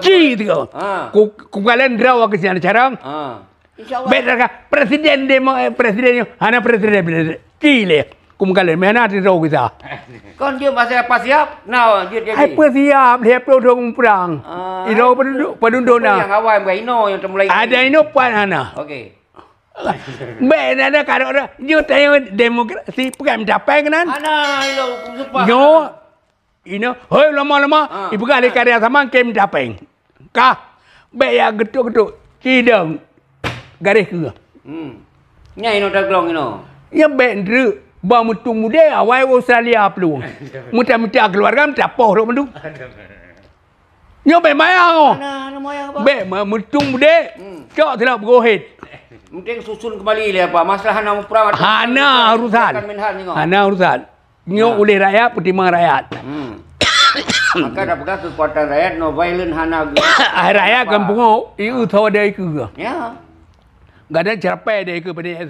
Ci tu. Ku kalian draw ke sini sekarang. Insyaallah. Better ka presiden demo presiden hana presiden ci le. Kum kalian mana di draw kita. Kon dia masa apa siap? Nah, dia jadi. Ai siap dia pelodong perang. Iro penduduk na. Yang awal buat ino yang termulai. Ada ino pan hana. Okey. Ben ada kalau ada yo tanya demokrasi bukan mencapai kan? Ana ilo sumpah. Yo ino, hoi lama-lama ibu kali karya sama kem dapeng. Kah, ya getuk-getuk, cideng, garis ke. Nya ino daglong ino. Ya bendru, bawa mutung muda awai Australia peluang. Muda-muda keluarga minta poh dok menduk. Nyo mayang oh. Ana mayang apa? Mutung muda, cok tidak bergohet. Mungkin susun kembali le apa masalah hana perang. Hana urusan. Hana urusan. Nyo oleh rakyat, pertimbangan rakyat. Maka dapat kekuatan rakyat no violent hana. Rakyat kampung itu tahu dia ke. Ya. Gak ada cerpen dia ke pada